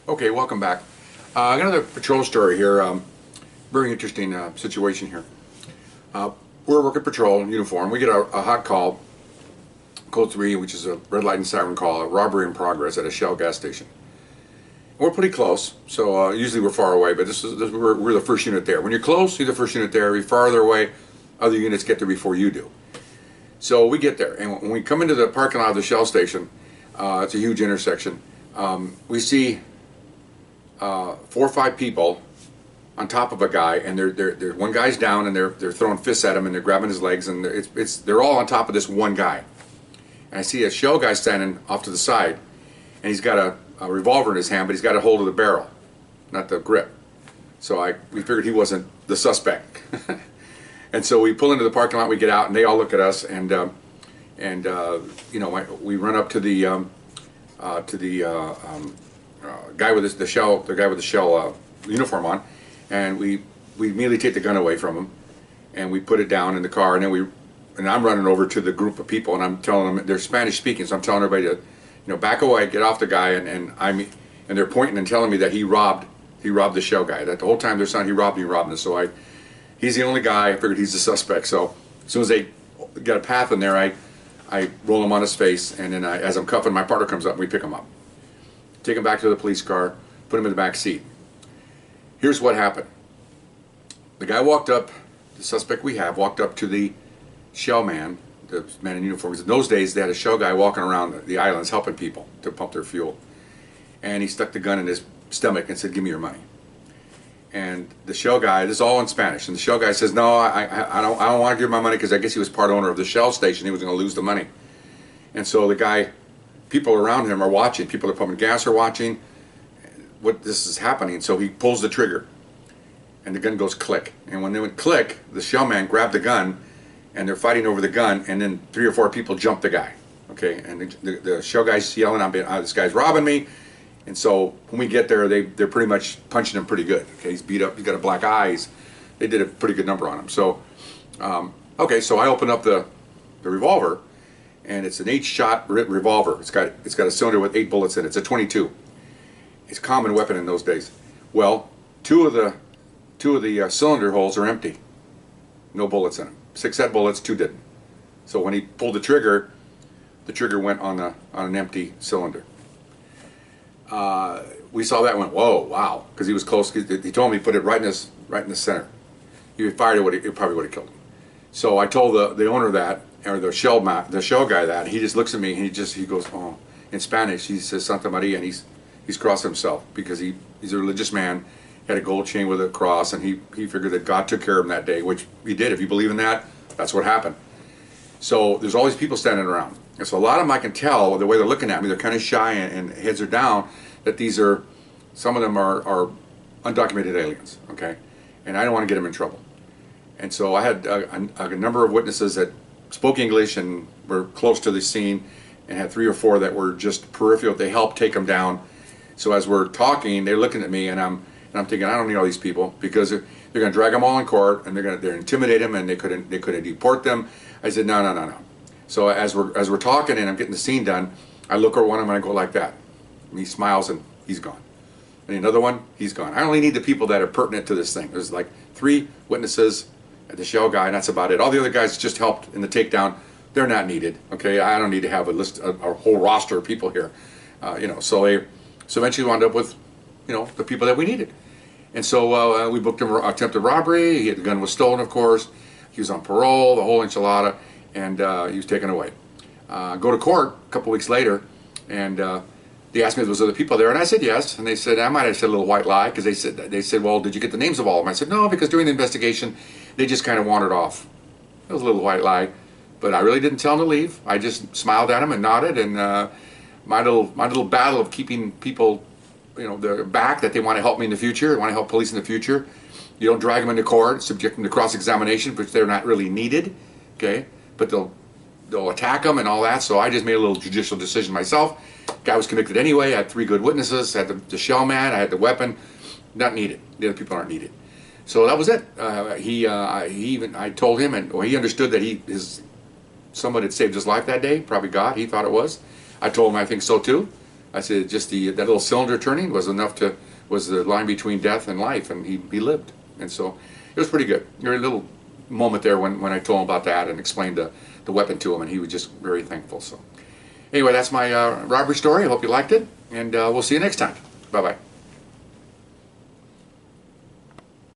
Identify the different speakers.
Speaker 1: Okay, welcome back. I got another patrol story here. Very interesting situation here. We're working patrol in uniform. We get a hot call, code 3, which is a red light and siren call, a robbery in progress at a Shell gas station. We're pretty close, so usually we're far away, but we're the first unit there. When you're close, you're the first unit there. If you're farther away, other units get there before you do. So we get there, and when we come into the parking lot of the Shell station, it's a huge intersection. We see 4 or 5 people on top of a guy, and they're one guy's down, and they're throwing fists at him, and they're grabbing his legs, and they're all on top of this one guy. And I see a Shell guy standing off to the side, and he's got a revolver in his hand, but he's got a hold of the barrel, not the grip. So we figured he wasn't the suspect. And so we pull into the parking lot, we get out, and they all look at us, and you know, we run up to the guy with the Shell uniform on, and we immediately take the gun away from him, and we put it down in the car, and then I'm running over to the group of people, and I'm telling them, they're Spanish speaking, so I'm telling everybody to, back away, get off the guy, and they're pointing and telling me that he robbed the Shell guy. That the whole time they're saying he robbed me, so he's the only guy. I figured he's the suspect. So as soon as they got a path in there, I roll him on his face, and then as I'm cuffing, my partner comes up and we pick him up. Take him back to the police car, put him in the back seat. Here's what happened. The guy walked up, the suspect we have, walked up to the Shell man, the man in uniform. In those days, they had a Shell guy walking around the islands helping people to pump their fuel. And he stuck the gun in his stomach and said, "Give me your money." And the Shell guy, this is all in Spanish, and the Shell guy says, "No, I don't want to give my money," because I guess he was part owner of the Shell station. He was going to lose the money. And so the guy, people around him are watching. People that are pumping gas are watching what this is happening. So he pulls the trigger, and the gun goes click. And when they went click, the Shell man grabbed the gun, and they're fighting over the gun. And then 3 or 4 people jump the guy. Okay, and the Shell guy's yelling, "This guy's robbing me." And so when we get there, they're pretty much punching him pretty good. Okay, he's beat up. He's got a black eye. They did a pretty good number on him. So, okay, so I open up the revolver, and it's an 8-shot revolver. It's got a cylinder with 8 bullets in it. It's a 22. It's a common weapon in those days. Well, two of the cylinder holes are empty. No bullets in them. 6 had bullets, 2 didn't. So when he pulled the trigger went on an empty cylinder. We saw that and went, "Whoa, wow," because he was close. He told me he put it right in the center. If he fired it, it probably would have killed him. So I told the owner that, or the Shell guy that. He just looks at me and he goes, "Oh," in Spanish. He says Santa Maria, and he's crossed himself because he's a religious man. He had a gold chain with a cross, and he figured that God took care of him that day, which he did. If you believe in that, that's what happened. So there's all these people standing around. And so a lot of them, I can tell, the way they're looking at me, they're kind of shy and heads are down, that some of them are undocumented aliens, okay? And I don't want to get them in trouble. And so I had a number of witnesses that spoke English and were close to the scene, and had 3 or 4 that were just peripheral. They helped take them down. So as we're talking, they're looking at me, and I'm thinking, I don't need all these people, because they're going to drag them all in court, and they're intimidate them, and they couldn't deport them. I said, no. So as we're talking and I'm getting the scene done, I look at one of them and I go like that. And he smiles and he's gone. And another one, he's gone. I only need the people that are pertinent to this thing. There's like 3 witnesses at the Shell guy, and that's about it. All the other guys just helped in the takedown. They're not needed. Okay, I don't need to have a whole roster of people here. So eventually wound up with, the people that we needed. And so we booked him attempted robbery. The gun was stolen, of course. He was on parole, the whole enchilada, and he was taken away. Go to court a couple weeks later, and they asked me if there was other people there, and I said yes. And they said, I might have said a little white lie, because they said, well, did you get the names of all of them? I said, no, because during the investigation, they just kind of wandered off. It was a little white lie, but I really didn't tell them to leave. I just smiled at them and nodded, and my little battle of keeping people, they're back, that they want to help me in the future, they want to help police in the future. You don't drag them into court, subject them to cross-examination, which they're not really needed, okay? But they'll attack them and all that, so I just made a little judicial decision myself. Guy was convicted anyway. I had 3 good witnesses. I had the Shell man, I had the weapon. Not needed. The other people aren't needed. So that was it. I told him, and he understood that someone had saved his life that day, probably God. He thought it was. I told him I think so too. I said just that little cylinder turning was was the line between death and life, and he lived. And so it was pretty good. There was a little moment there when I told him about that and explained the weapon to him, and he was just very thankful. So anyway, that's my robbery story. I hope you liked it, and we'll see you next time. Bye-bye.